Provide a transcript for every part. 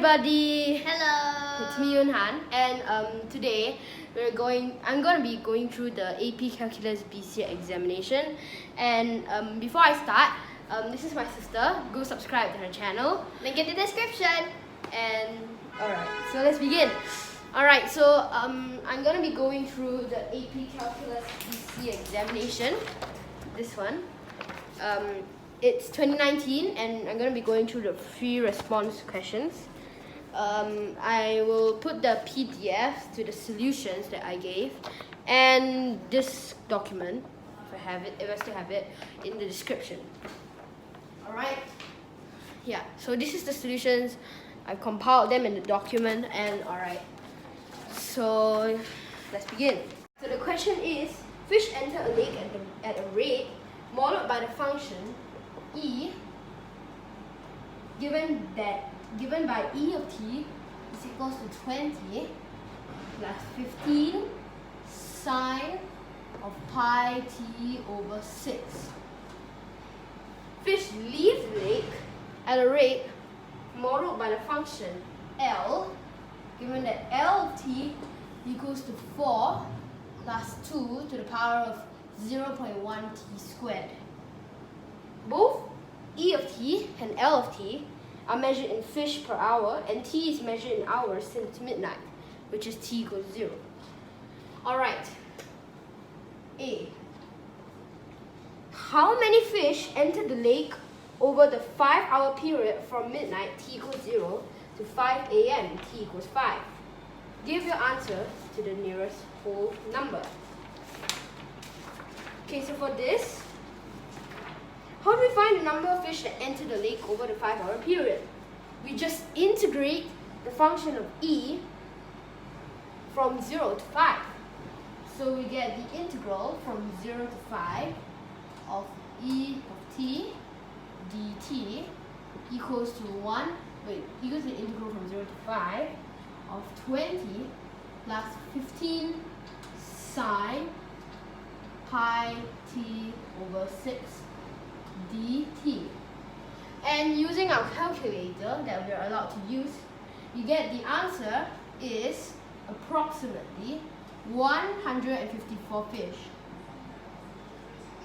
everybody! Hello! It's me Yunhan, and today I'm going to be going through the AP Calculus BC examination. And before I start, this is my sister. Go subscribe to her channel. Link in the description. And alright, so let's begin. Alright, so I'm going to be going through the AP Calculus BC examination. This one. It's 2019, and I'm going to be going through the free response questions. I will put the PDFs to the solutions that I gave, and this document, if I still have it, in the description. Alright? Yeah, so this is the solutions. I've compiled them in the document, and alright. So let's begin. So the question is, fish enter a lake at a rate modeled by the function e given by e of t is equals to 20 plus 15 sine of pi t over 6. Fish leave the lake at a rate modeled by the function L, given that L of t equals to 4 plus 2 to the power of 0.1 t squared. Both E of t and L of t are measured in fish per hour, and t is measured in hours since midnight, which is t equals 0. Alright. A. How many fish entered the lake over the 5-hour period from midnight t equals 0 to 5 a.m. t equals 5? Give your answer to the nearest whole number. Okay, so for this, how do we find the number of fish that enter the lake over the 5-hour period? We just integrate the function of e from 0 to 5. So we get the integral from 0 to 5 of e of t dt equals to equals to the integral from 0 to 5 of 20 plus 15 sine pi t over 6 dt. And using our calculator that we are allowed to use, you get the answer is approximately 154 fish.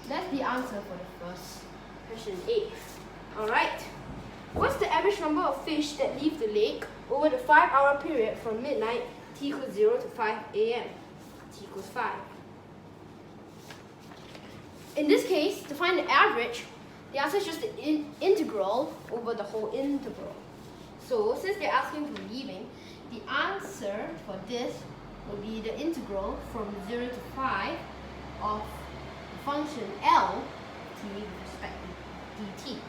That's the answer for the first question A. Alright. What's the average number of fish that leave the lake over the 5-hour period from midnight t equals 0 to 5 a.m. t equals 5? In this case, to find the average, the answer is just the integral over the whole interval. So since they're asking for leaving, the answer for this will be the integral from 0 to 5 of the function L t with respect to dt.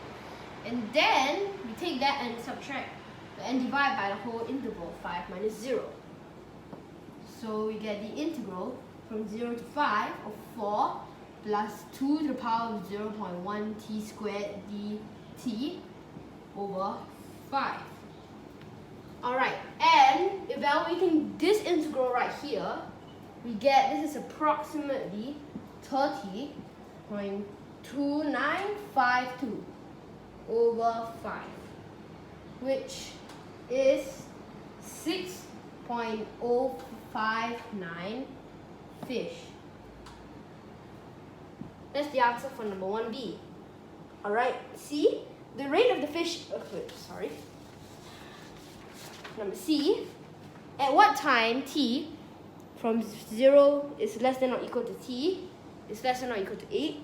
And then we take that and subtract and divide by the whole interval, 5 minus 0. So we get the integral from 0 to 5 of 4 plus 2 to the power of 0.1 t squared dt over 5. Alright, and evaluating this integral right here, we get this is approximately 30.2952 over 5, which is 6.059 fish. That's the answer for number 1B. Alright, C, the rate of the fish, Number C, at what time t from 0 is less than or equal to t is less than or equal to 8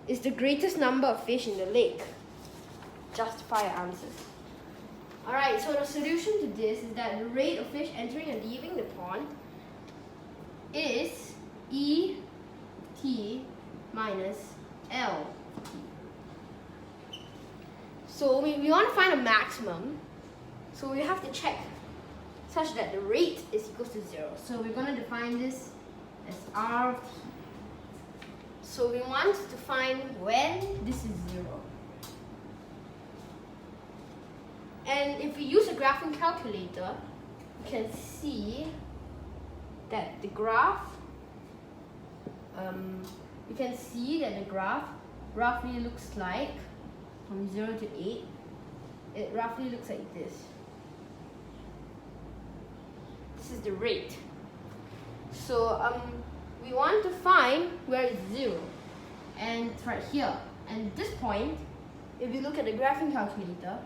is the greatest number of fish in the lake? Justify your answers. Alright, so the solution to this is that the rate of fish entering and leaving the pond is E t minus L t. So we want to find a maximum, so we have to check such that the rate is equal to 0. So we're going to define this as R of t. So we want to find when this is 0. And if we use a graphing calculator, we can see that the graph roughly looks like from 0 to 8. It roughly looks like this. this is the rate. So we want to find where it's 0, and it's right here. And this point, if you look at the graphing calculator,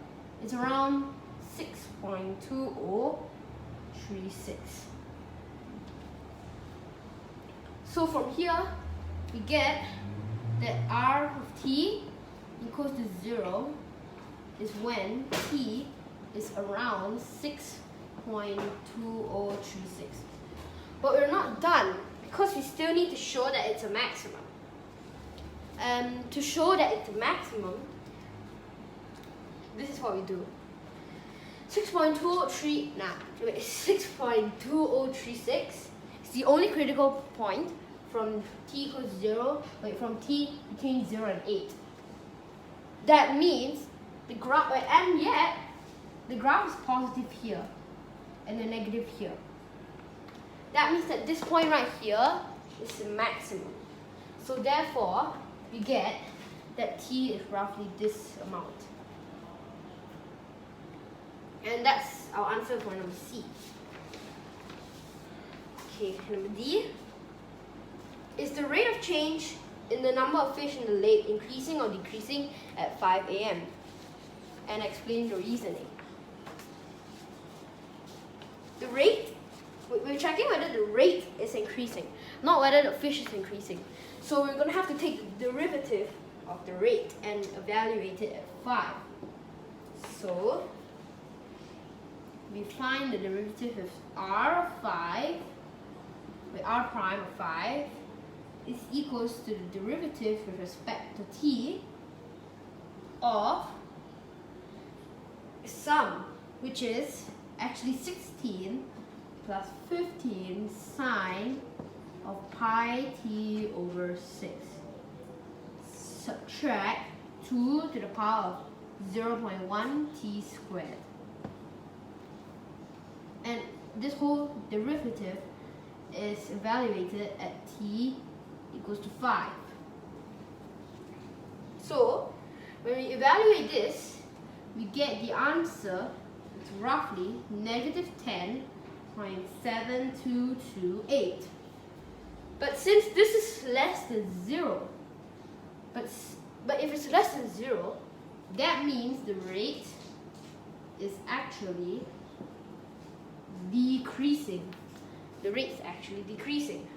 it's around 6.2036. So from here, we get that r of t equals to 0 is when t is around 6.2036. But we're not done, because we still need to show that it's a maximum. To show that it's a maximum, this is what we do. 6.2036 is the only critical point from t equals 0, from t between 0 and 8. That means the graph, and yet the graph is positive here and the negative here. That means that this point right here is the maximum. So therefore, we get that t is roughly this amount. And that's our answer for number C. Okay, number D. Is the rate of change in the number of fish in the lake increasing or decreasing at 5 a.m.? And explain the reasoning. The rate, we're checking whether the rate is increasing, not whether the fish is increasing. So we're going to have to take the derivative of the rate and evaluate it at 5. So we find the derivative of r of 5, with r prime of 5, is equals to the derivative with respect to t of sum, which is actually 16 plus 15 sine of pi t over 6. Subtract 2 to the power of 0.1 t squared. And this whole derivative is evaluated at t equals to 5. So when we evaluate this, we get the answer, it's roughly negative 10.7228. But since this is less than 0, but if it's less than 0, that means the rate is actually decreasing. The rate is actually decreasing.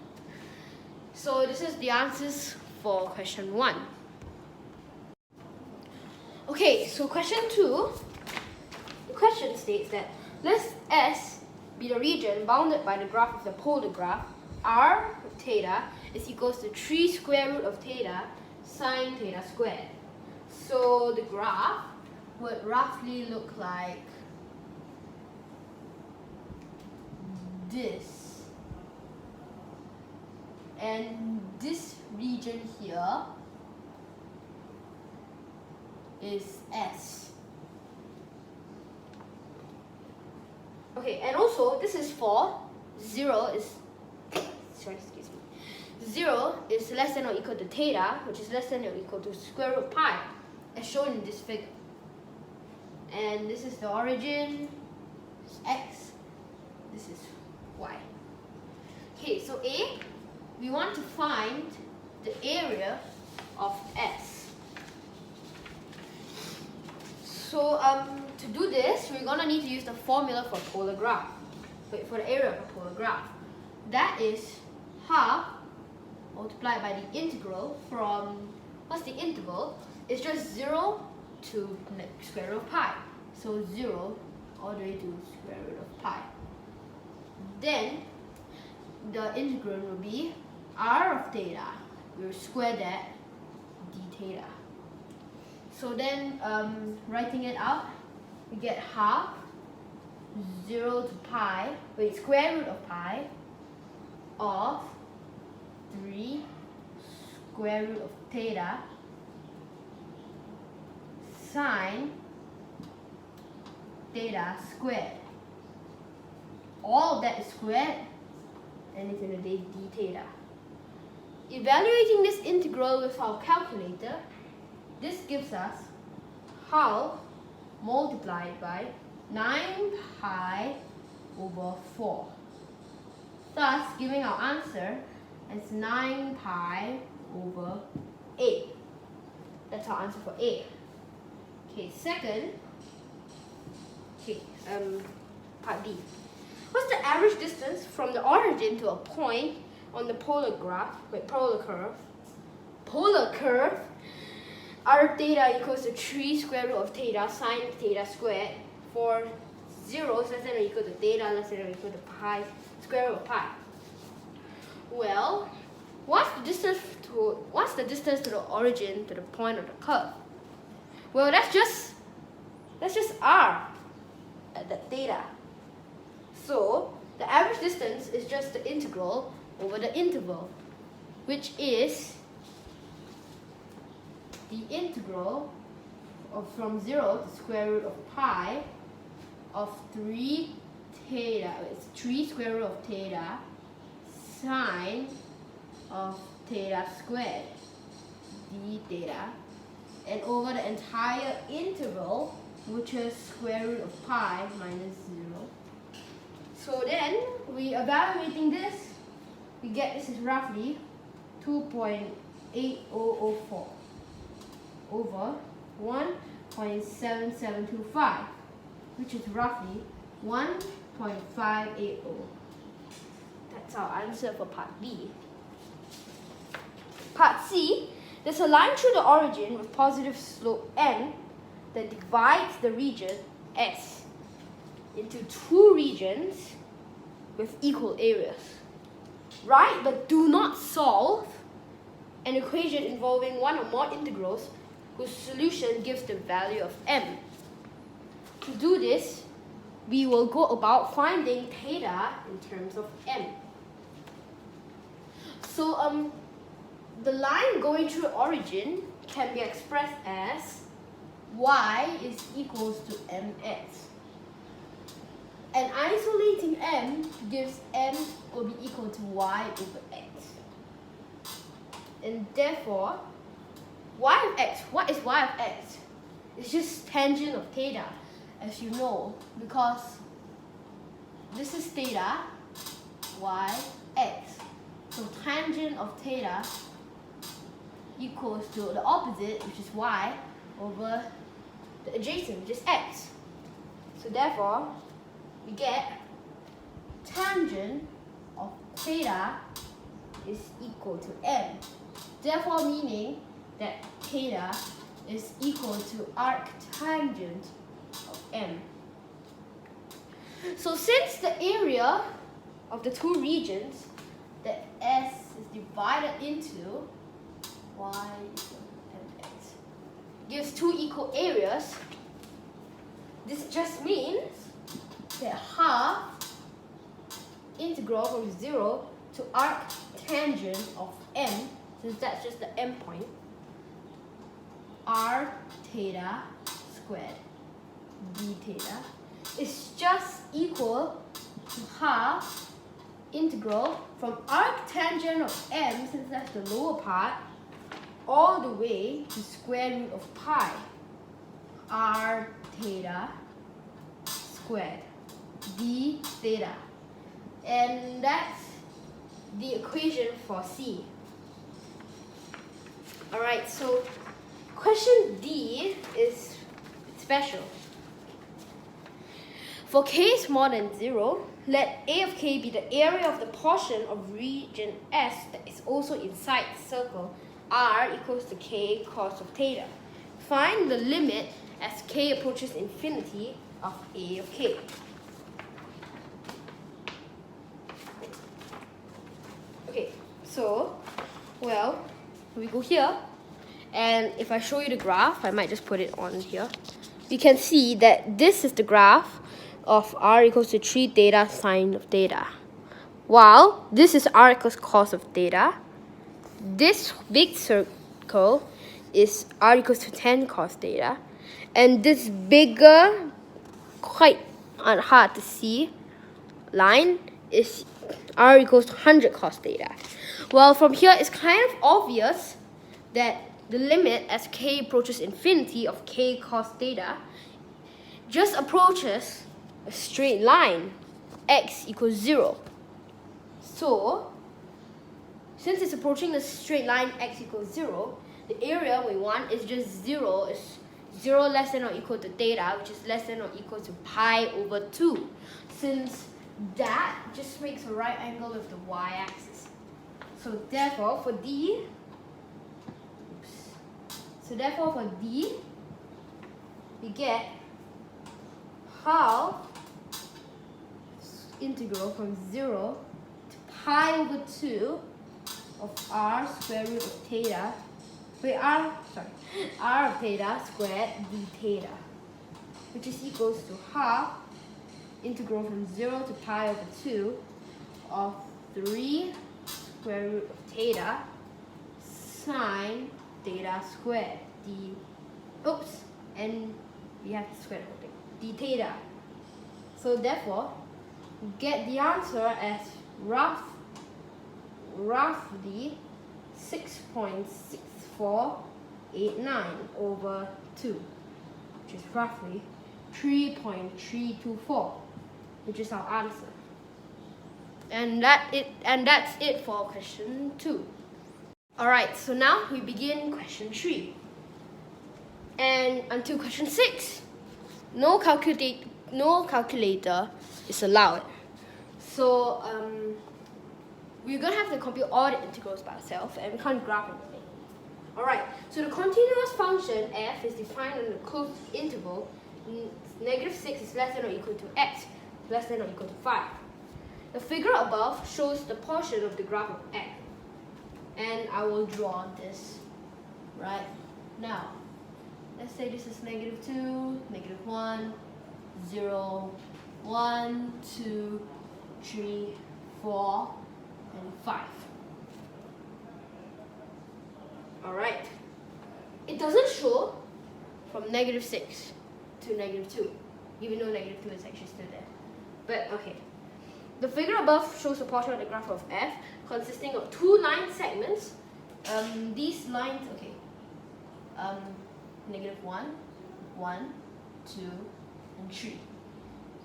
So this is the answers for question 1. Okay, so question 2, the question states that let S be the region bounded by the graph of the polar graph. R of theta is equals to 3 square root of theta sine theta squared. So the graph would roughly look like this. And this region here is S. Okay, and also this is for 0 is 0 is less than or equal to theta, which is less than or equal to square root pi, as shown in this figure. And this is the origin, this is x, this is y. Okay, so A, we want to find the area of S. So to do this, we're gonna need to use the formula for polar graph, for the area of a polar graph. That is half multiplied by the integral from, what's the interval? It's just 0 to square root of pi. So 0 all the way to square root of pi. Then the integral will be r of theta. We'll square that d theta. So then writing it out, we get half 0 to pi, square root of pi of 3 square root of theta sine theta squared. All of that is squared, and it's going to be d theta. Evaluating this integral with our calculator, this gives us half multiplied by 9 pi over 4. thus giving our answer as 9 pi over 8. That's our answer for A. Okay, second, part B. What's the average distance from the origin to a point on the polar curve? R theta equals to 3 square root of theta sine theta squared for 0 less than or equal to theta less than or equal to pi square root of pi. Well, what's the distance to the origin to the point of the curve? Well, that's just r at the theta. So the average distance is just the integral over the interval, which is the integral from 0 to square root of pi of 3 theta. It's 3 square root of theta sine of theta squared d theta, and over the entire interval, which is square root of pi minus 0. So then, we evaluating this, we get this is roughly 2.8004 over 1.7725, which is roughly 1.580. That's our answer for part B. Part C, there's a line through the origin with positive slope n that divides the region S into two regions with equal areas. Write but do not solve an equation involving one or more integrals whose solution gives the value of m. To do this, we will go about finding theta in terms of m. So the line going through origin can be expressed as y is equals to mx. And isolating m gives m will be equal to y over x. And therefore, y of x, what is y of x? It's just tangent of theta, as you know, because this is theta, y, x. So tangent of theta equals to the opposite, which is y, over the adjacent, which is x. So therefore, we get tangent of theta is equal to m. Therefore, meaning that theta is equal to arctangent of m. So since the area of the two regions that S is divided into y equal to mx gives two equal areas, this just means that half integral from 0 to arctangent of m, since that's just the m point, r theta squared d theta is just equal to half integral from arctangent of m, since that's the lower part, all the way to square root of pi r theta squared d theta. And that's the equation for C. Alright, so question D is special. For k is more than 0, let A of k be the area of the portion of region S that is also inside the circle R equals to k cos of theta. Find the limit as k approaches infinity of A of k. Okay, so, well, we go here, and if I show you the graph, I might just put it on here. You can see that this is the graph of r equals to 3 theta sine of theta. While this is r equals cos of theta, this big circle is r equals to 10 cos theta, and this bigger, quite hard to see line is r equals to 100 cos theta. Well, from here it's kind of obvious that the limit as k approaches infinity of k cos theta just approaches a straight line, x equals 0. So, since it's approaching the straight line x equals 0, the area we want is just 0, is 0 less than or equal to theta, which is less than or equal to pi over 2. Since that just makes a right angle with the y-axis. So therefore, for D, we get half integral from 0 to pi over 2 of r square root of theta, r of theta squared d theta, which is equals to half integral from 0 to pi over 2 of 3 square root of theta sine theta squared and we have to square the whole thing, d theta. So therefore, we get the answer as roughly 6.6489 over 2, which is roughly 3.324, which is our answer. And that's it for question 2. Alright, so now we begin question 3. And until question 6, no calculator is allowed. So we're gonna have to compute all the integrals by ourselves, and we can't graph anything. Alright, so the continuous function f is defined on the closed interval -6 is less than or equal to x less than or equal to 5. The figure above shows the portion of the graph of f, and I will draw this right now. Let's say this is -2, -1, 0, 1, 2, 3, 4, and 5. Alright. It doesn't show from -6 to -2, even though -2 is actually still there. But okay. The figure above shows a portion of the graph of f consisting of 2 line segments. These lines, okay. -1, 1, 2, and 3.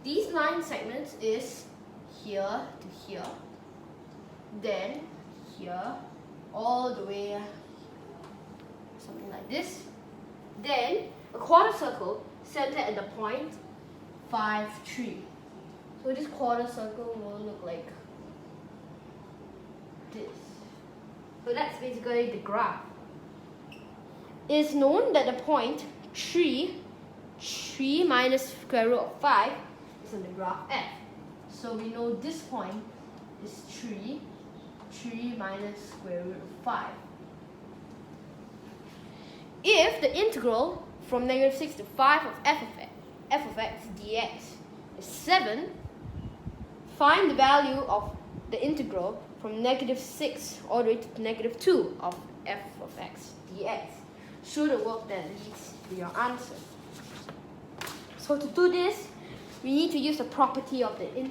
These line segments is here to here, then here, all the way, something like this. Then a quarter circle centered at the point 5, 3. So this quarter circle will look like this. So that's basically the graph. It is known that the point 3 minus square root of 5 is on the graph f. So we know this point is 3 minus square root of 5. If the integral from -6 to 5 of f of x dx is 7, find the value of the integral from -6 all the way to -2 of f of x dx. Show the work that leads to your answer. So to do this, we need to use the property of an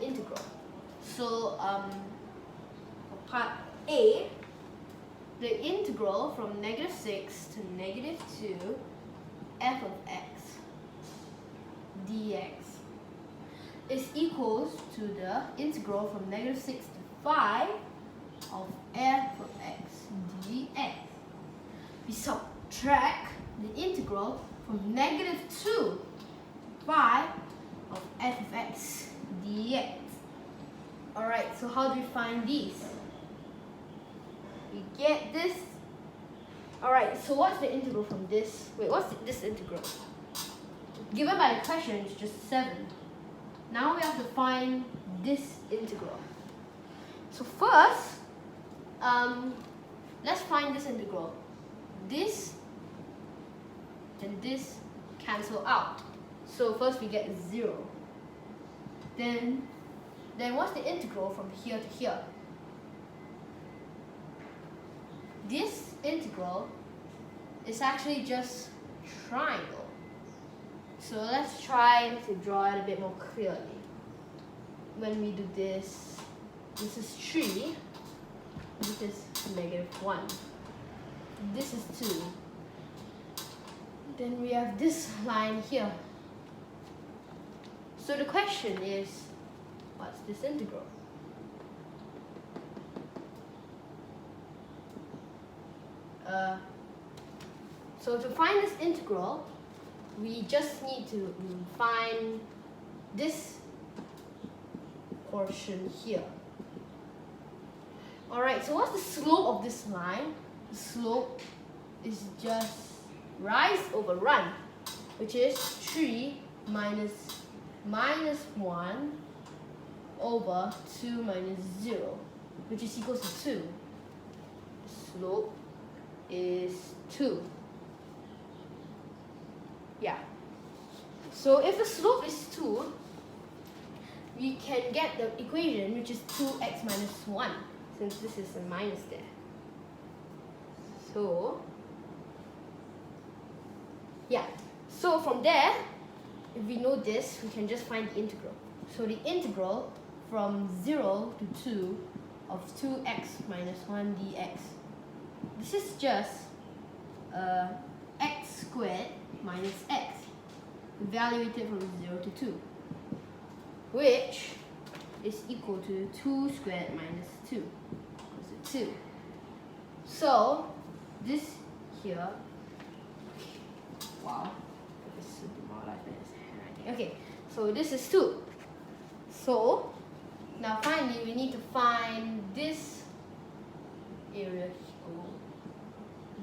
integral. So for part A, the integral from -6 to -2 f of x dx is equals to the integral from -6 to 5 of f of x dx. We subtract the integral from -2 to 5 of f of x dx. Alright, so how do we find these? We get this. Alright, so what's the integral from this? Wait, what's this integral? Given by the question, it's just 7. Now we have to find this integral. So first, let's find this integral. This and this cancel out. So first we get 0. Then what's the integral from here to here? This integral is actually just triangle. So let's try to draw it a bit more clearly. When we do this, this is 3, this is -1, this is 2. Then we have this line here. So the question is, what's this integral? So to find this integral, we just need to find this portion here. Alright, so what's the slope of this line? The slope is just rise over run, which is 3 minus 1 over 2 minus 0, which is equals to 2. The slope is 2. Yeah. So if the slope is 2, we can get the equation, which is 2x minus 1, since this is a minus there. So, yeah. So from there, if we know this, we can just find the integral. So the integral from 0 to 2 of 2x minus 1 dx. This is just x squared minus x, evaluated from 0 to 2, which is equal to 2 squared minus 2, equals to 2. So this here, wow, this should be more like this. Okay, so this is 2. So now finally we need to find this area,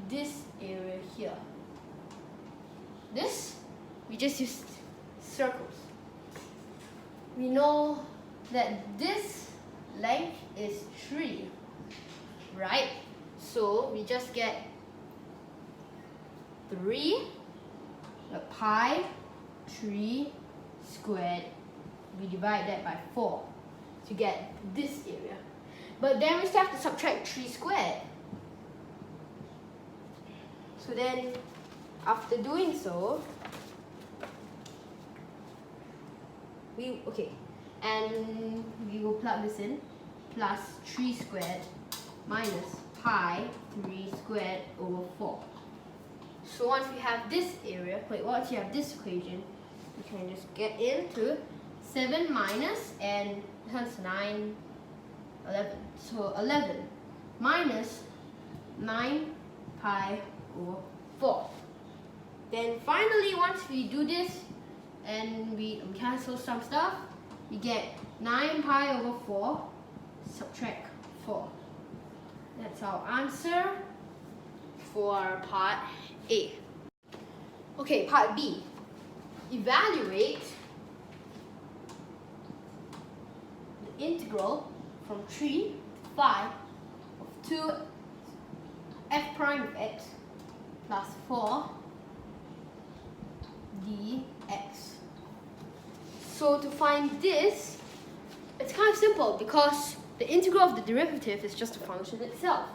this area here. This, we just used circles. We know that this length is 3, right? So we just get 3 pi 3 squared. We divide that by 4 to get this area. But then we still have to subtract 3 squared. So then, after doing so, we will plug this in, plus 3 squared minus pi 3 squared over 4. So once we have this area, once you have this equation, we can just get into 7 minus, and this one's 9, 11. So 11 minus 9 pi over 4. Then finally, once we do this and we cancel some stuff, we get 9 pi over 4, subtract 4. That's our answer for part A. Okay, part B. Evaluate the integral from 3 to 5 of 2 f prime of x plus 4 dx. So to find this, it's kind of simple because the integral of the derivative is just a function itself.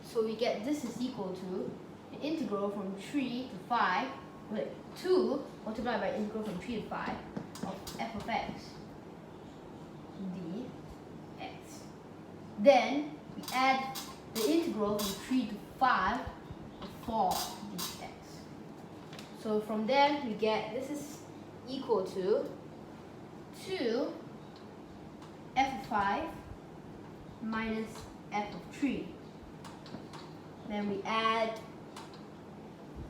So we get this is equal to the integral from 3 to 5, 2 multiplied by integral from 3 to 5 of f of x dx. Then we add the integral from 3 to 5 of 4 dx. So from there we get this is equal to 2 f of 5 minus f of 3. Then we add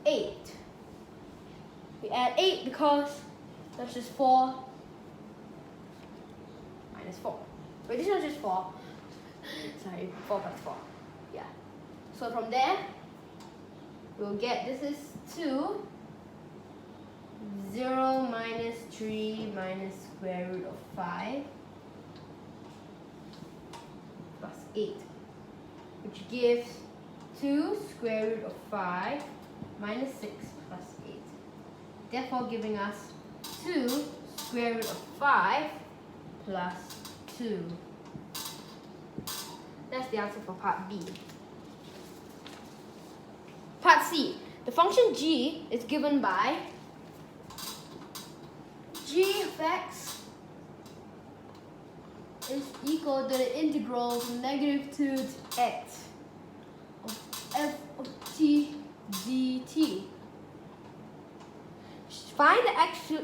8. We add 8 because that's just 4 minus 4. Wait, this one's just 4. Sorry, 4 plus 4. Yeah. So from there, we'll get this is 2, 0 minus 3 minus square root of 5 plus 8, which gives 2 square root of 5 minus 6 plus 8. Therefore giving us 2 square root of 5 plus 2. That's the answer for part B. Part C. The function g is given by g of x is equal to the integral from -2 to x of f of t dt. Find the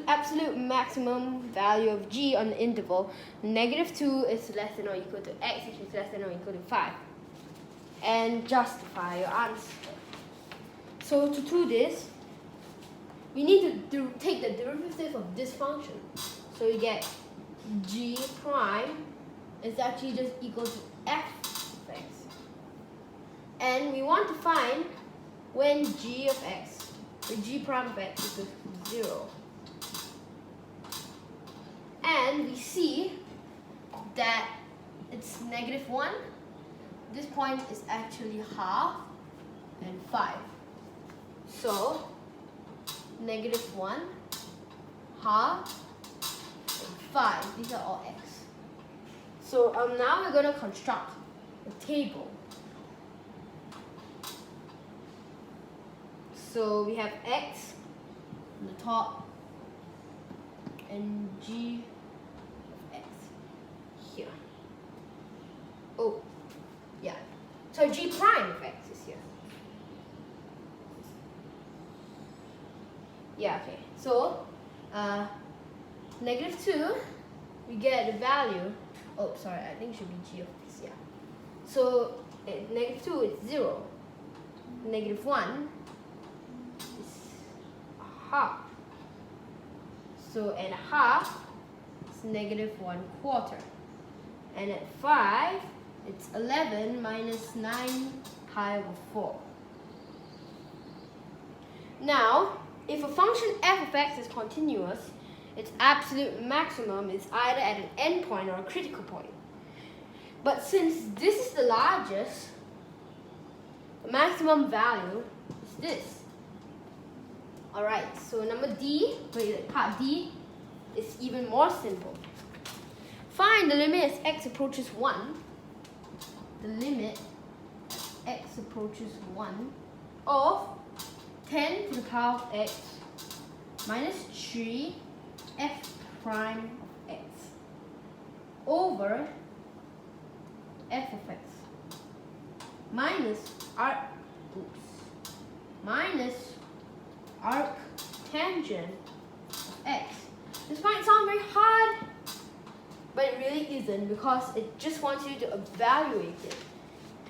absolute maximum value of g on the interval -2 is less than or equal to x, which is less than or equal to 5. And justify your answer. So to do this, we need to take the derivative of this function. So you get g prime is actually just equal to f of x. And we want to find when g of x, or g prime of x is equal to 0. And we see that it's -1. This point is actually half and 5. So -1, half, and 5. These are all x. So now we're going to construct a table. So we have x on the top and g of x here. Oh, yeah. So g prime of x is here. Yeah, okay. So, -2, we get the value. Oh, sorry, I think it should be g of this, yeah. So, -2 is 0. -1 is half. So, at half, it's -1/4. And at 5, it's 11 minus 9 pi over 4. Now, if a function f of x is continuous, its absolute maximum is either at an endpoint or a critical point. But since this is the largest, the maximum value is this. Alright, so part D is even more simple. Find the limit as x approaches 1. The limit as x approaches 1 of 10 to the power of x minus 3 f prime of x over f of x minus arctangent of x. This might sound very hard, but it really isn't, because it just wants you to evaluate it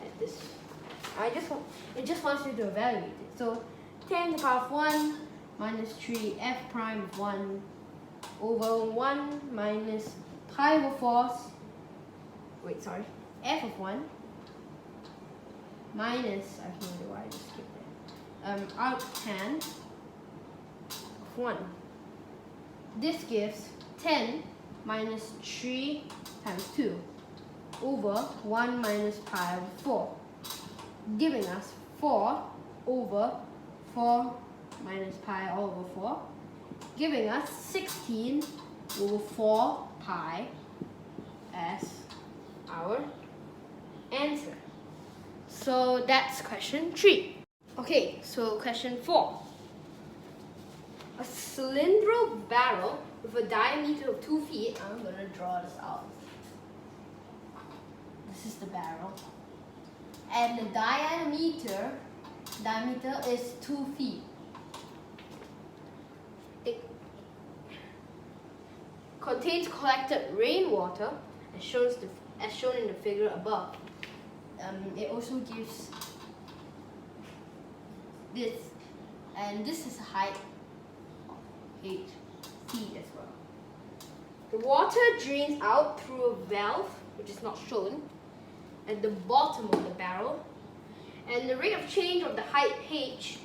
at this. It just wants you to evaluate it. So 10 to the power of 1 minus 3 f prime of 1 over 1 minus pi over 4. Wait, sorry. F of 1 minus, I have no idea why I just skipped that. Arctan of 1. This gives 10 minus 3 times 2 over 1 minus pi over 4, giving us 4 over 4 minus pi all over 4, giving us 16 over 4 pi as our answer. So that's question 3. Okay, so question 4. A cylindrical barrel with a diameter of 2 feet. I'm going to draw this out. This is the barrel. And the diameter is 2 feet. It contains collected rainwater as shown in the figure above. It also gives this, and this is height of 8 feet as well. The water drains out through a valve, which is not shown, at the bottom of the barrel, and the rate of change of the height h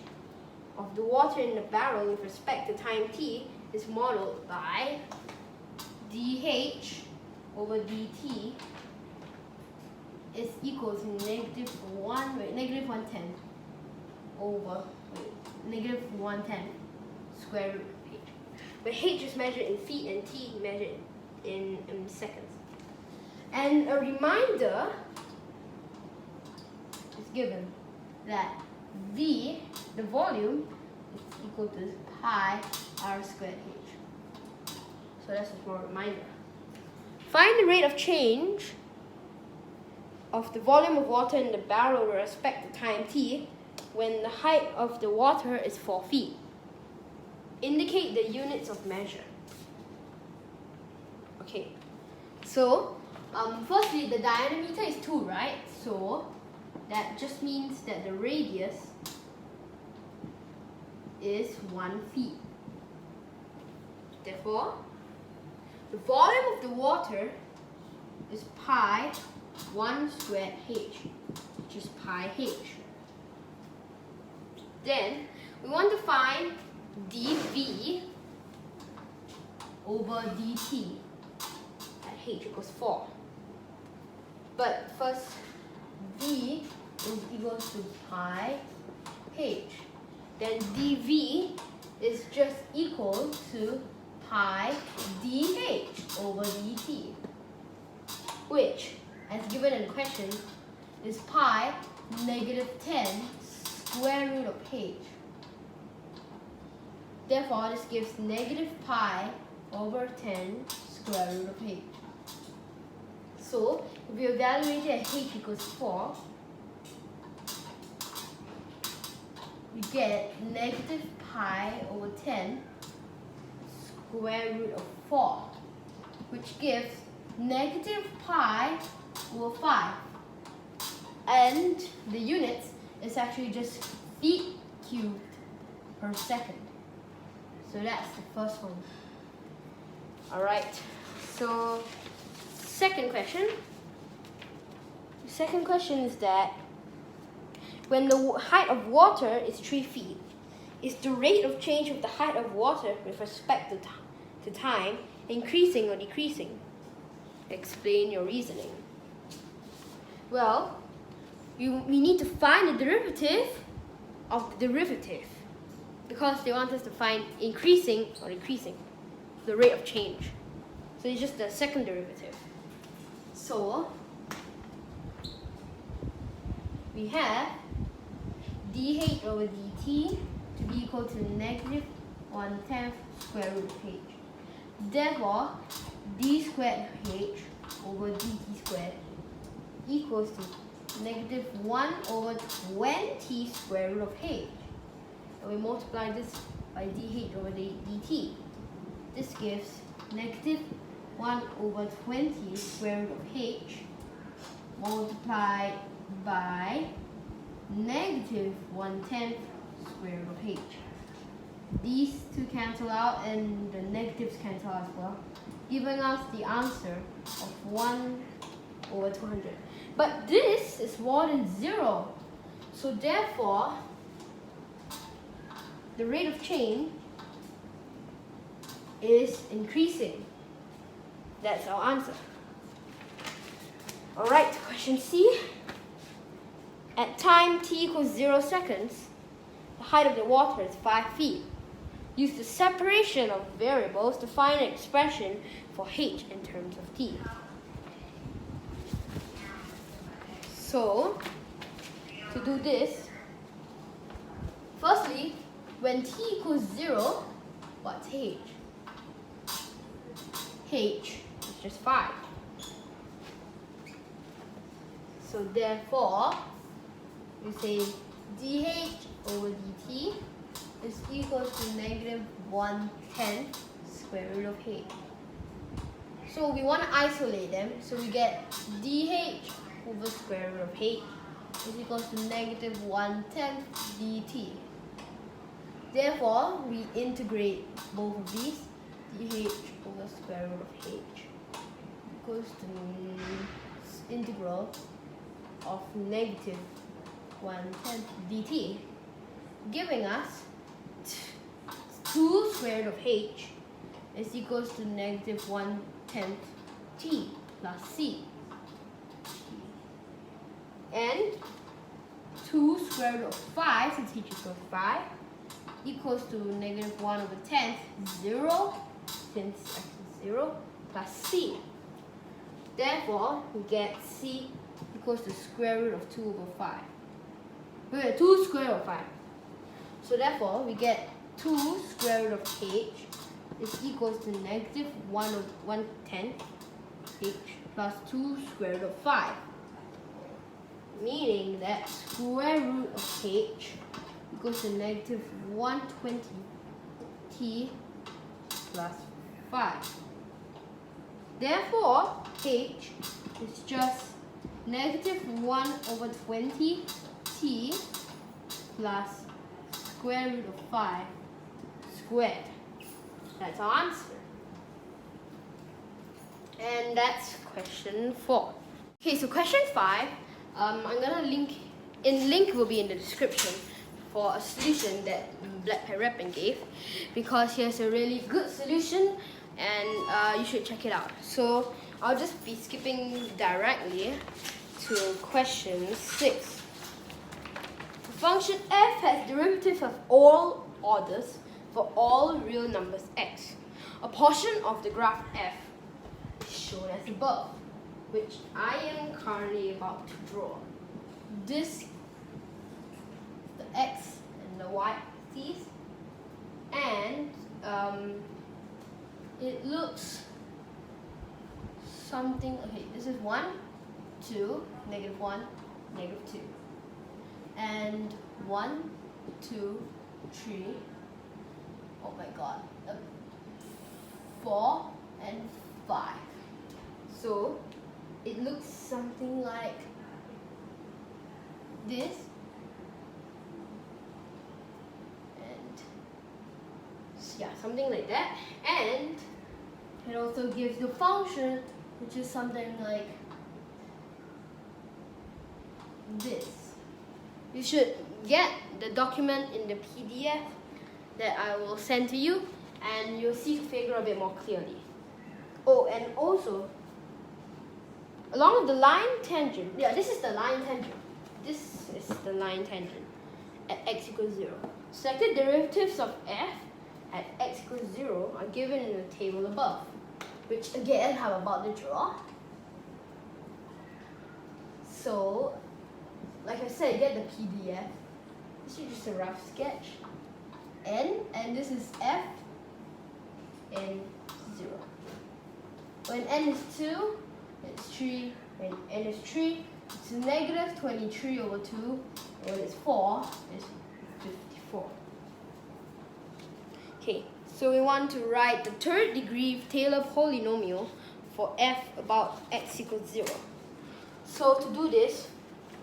of the water in the barrel with respect to time t is modeled by dh over dt is equal to -1/10 over -1/10 square root of h, where h is measured in feet and t measured in seconds. And a reminder is given that the volume is equal to pi r squared h. So that's a small reminder. Find the rate of change of the volume of water in the barrel with respect to time t when the height of the water is 4 feet. Indicate the units of measure. Okay, so firstly, the diameter is 2, right? So that just means that the radius is 1 feet. Therefore, the volume of the water is pi 1 squared h, which is pi h. Then we want to find dv over dt at h equals 4. But first, v is equals to pi h. Then dv is just equal to pi dh over dt, which, as given in the question, is pi negative 10 square root of h. Therefore, this gives negative pi over 10 square root of h. So, if we evaluate it at h equals 4, we get negative pi over 10 square root of 4, which gives negative pi over 5. And the units is actually just feet cubed per second. So that's the first one. Alright, so second question. The second question is that when the height of water is 3 feet, is the rate of change of the height of water with respect to time increasing or decreasing? Explain your reasoning. Well, we need to find the derivative of the derivative, because they want us to find increasing or decreasing the rate of change. So it's just the second derivative. So we have dh over dt to be equal to negative 1/10 square root of h. Therefore, d squared h over dt squared equals to negative 1 over 20 square root of h. And we multiply this by dh over dt. This gives negative 1 over 20 square root of h multiplied by negative 1/10 square root of h. These two cancel out and the negatives cancel as well, giving us the answer of 1 over 200. But this is more than 0. So therefore, the rate of change is increasing. That's our answer. Alright, question C. At time t equals 0 seconds, the height of the water is 5 feet. Use the separation of variables to find an expression for h in terms of t. So, to do this, firstly, when t equals 0, what's h? H is just 5. So therefore, we say dh over dt is equal to negative 1/10 square root of h. So we want to isolate them. So we get dh over square root of h is equal to negative 1/10 dt. Therefore, we integrate both of these. dh over square root of h equals to integral of negative 1/10 dt, giving us 2 square root of h is equals to negative 1/10 t plus c. And 2 square root of 5, since h equals 5, equals to negative 1 over 10, 0, since x is 0, plus c. Therefore, we get c equals to square root of 2 over 5. Wait, 2 square root of 5. So therefore, we get 2 square root of h is equals to negative 1 over 1/10 h plus 2 square root of 5. Meaning that square root of h equals to negative 120 t plus 5. Therefore, h is just negative 1 over 20 t plus square root of 5 squared. That's our answer. And that's question 4. Okay, so question 5, I'm gonna link will be in the description for a solution that Black Pen gave, because he has a really good solution and you should check it out. So I'll just be skipping directly to question 6. The function f has derivatives of all orders for all real numbers x. A portion of the graph f is shown as above, which I am currently about to draw. This, the x and the y axes, and it looks something, okay, this is 1, 2, -1, -2, and 1, 2, 3, oh my god, 4 and 5. So it looks something like this, and yeah, something like that. And it also gives the function, which is something like this. You should get the document in the PDF that I will send to you, and you'll see the figure a bit more clearly. Oh, and also, along the line tangent, yeah, this is the line tangent. This is the line tangent at x equals 0. Selected derivatives of f at x equals 0 are given in the table above, which again I'm about to draw. So, like I said, get the PDF. This is just a rough sketch. And this is f and 0. When n is 2, it's 3. When n is 3, it's negative 23 over 2. When it's 4, it's 54. Okay, so we want to write the third degree Taylor polynomial for f about x equals 0. So to do this,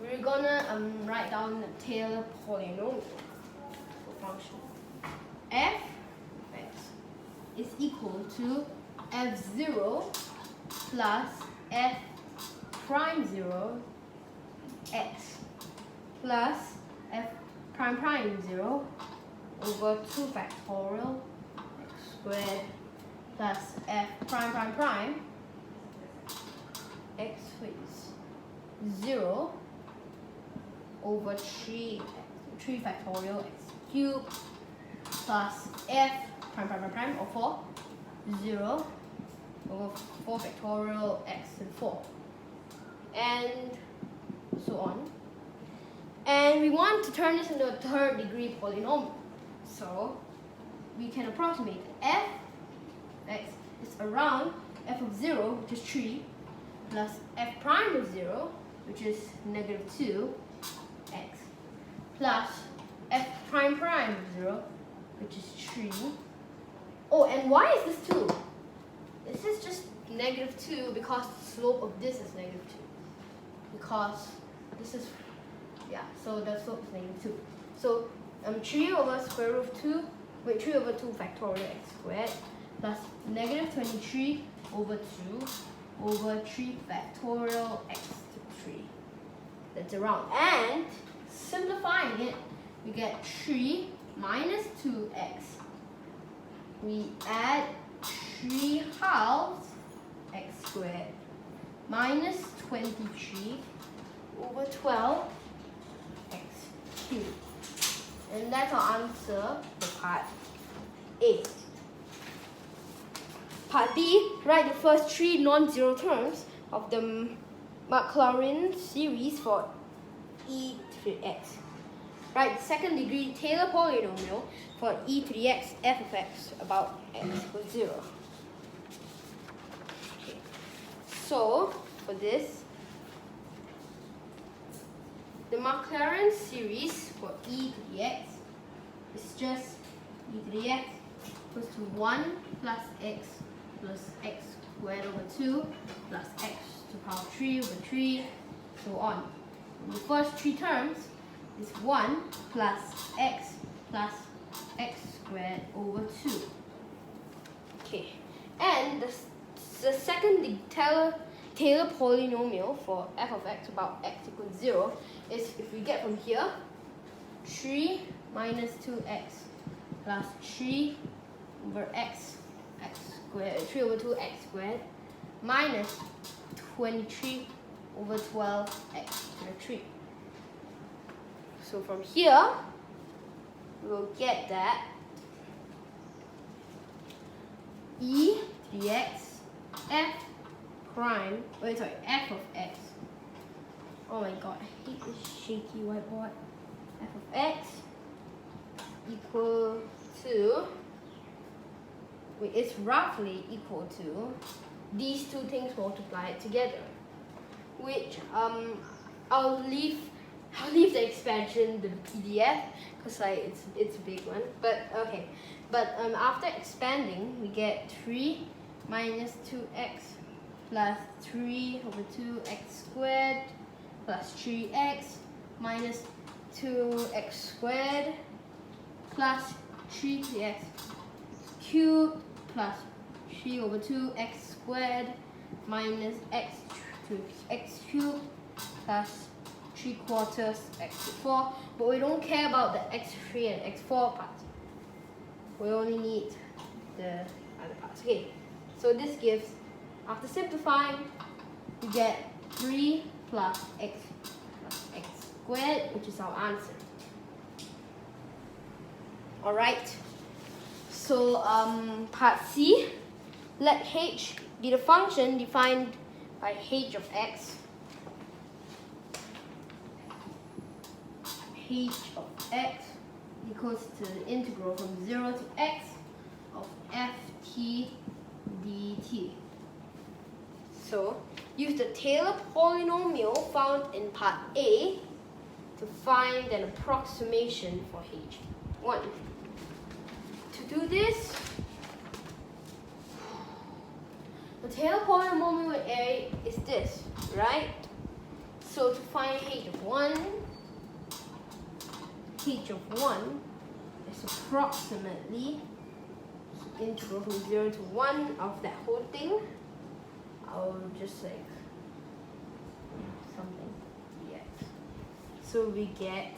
we're gonna write down the Taylor polynomial function. F x is equal to f0 plus f prime 0 x plus f prime prime 0 over 2 factorial x squared plus f prime prime prime x is 0 over 3 factorial x cubed plus f prime prime prime prime, or 4, 0 over 4 factorial x and 4, and so on. And we want to turn this into a third degree polynomial. So we can approximate f x is around f of 0, which is 3, plus f prime of 0, which is negative 2 x, plus f prime prime of 0, which is 3. Oh, and why is this 2? This is just negative 2 because the slope of this is negative 2. Because this is, yeah, so the slope is negative 2. So 3 over square root of 2, 3 over 2 factorial x squared plus negative 23 over 2 over 3 factorial x to 3. That's around. And simplifying it, we get 3 minus 2x. We add 3 halves x squared minus 23 over 12 x cubed. And that's our answer for part A. Part B, write the first 3 non-zero terms of the Maclaurin series for e to the x. Write the second degree Taylor polynomial for e to the x f of x about x equals 0. Okay. So, for this, the Maclaurin series for e to the x is just e to the x equals to 1 plus x squared over 2 plus x to the power 3 over 3, so on. And the first 3 terms is 1 plus x plus x squared over 2. Okay, and the second Taylor polynomial for f of x about x equals 0 is, if we get from here, 3 minus 2x plus 3 over x squared, 3 over 2x squared minus 23 over 12x to the 3. So from here, we'll get that e dx f prime, f of x. Oh my god, I hate this shaky whiteboard. F of x equal to, it's roughly equal to these two things multiplied together, which I'll leave the expansion to the PDF because it's a big one. But okay, after expanding, we get 3 minus 2x plus 3 over 2x squared plus 3x minus 2x squared plus 3x cubed plus 3 over 2x squared minus x cubed plus 3/4 x to 4. But we don't care about the x3 and x4 part. We only need the other parts. Okay, so this gives, after simplifying, we get 3 plus x squared, which is our answer. Alright, so part C, let h be the function defined by h of x. H of x equals to the integral from 0 to x of ft dt. So use the Taylor polynomial found in part A to find an approximation for h1. To do this, the Taylor polynomial A is this, right? So to find h of 1 is approximately integral from 0 to 1 of that whole thing. I'll just like something dx. So we get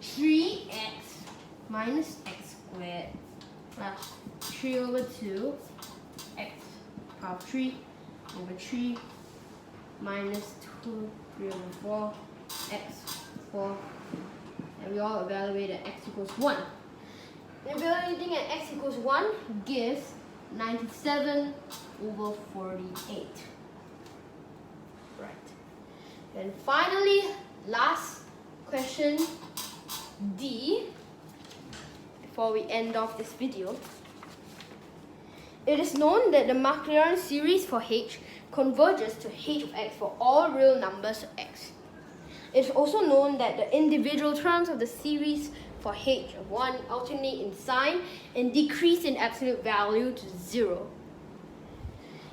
3x minus x squared plus 3 over 2 x power 3 over 3 minus 3 over 4 x 4. And we all evaluate at x equals 1. Evaluating at x equals 1 gives 97 over 48. Right. And finally, last question, D, before we end off this video. It is known that the Maclaurin series for h converges to h of x for all real numbers of x. It is also known that the individual terms of the series for h of 1 alternate in sign and decrease in absolute value to 0.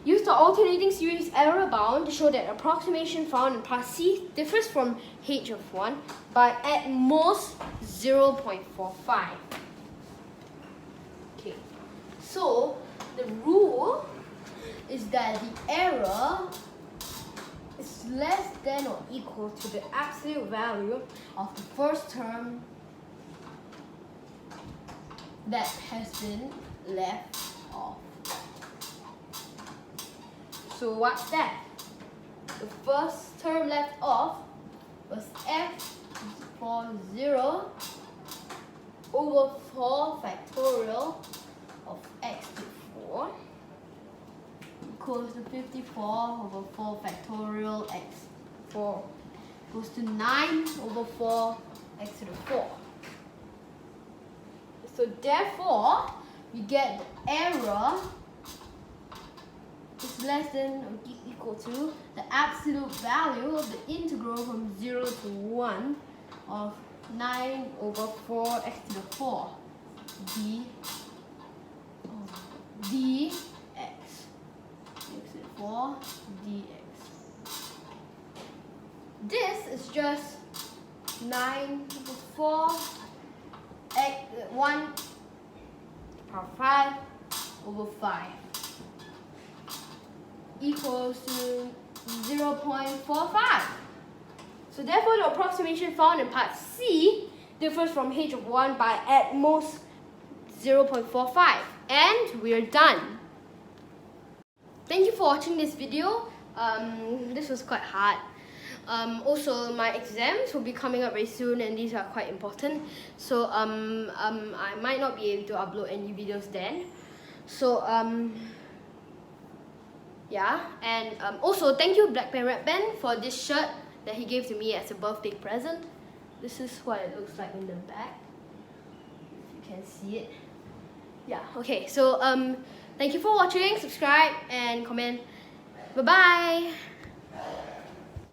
Use the alternating series error bound to show that approximation found in part C differs from h of 1 by at most 0.45. Okay, so the rule is that the error is less than or equal to the absolute value of the first term that has been left off. So what's that? The first term left off was f for 0 over 4 factorial of x to 4 equals to 54 over 4 factorial x 4 equals to 9 over 4 x to the 4. So therefore, we get the error is less than or equal to the absolute value of the integral from 0 to 1 of 9 over 4 x to the 4 dx. 4 dx. This is just 9 over 4 1 power 5 over 5 equals to 0.45. So therefore, the approximation found in part C differs from h of 1 by at most 0.45. And we're done. Thank you for watching this video. This was quite hard. Also, my exams will be coming up very soon, and these are quite important. So I might not be able to upload any videos then. So yeah, and also thank you Black Pen Red Pen for this shirt that he gave to me as a birthday present. This is what it looks like in the back, if you can see it. Yeah, okay, so thank you for watching, subscribe and comment. Bye bye.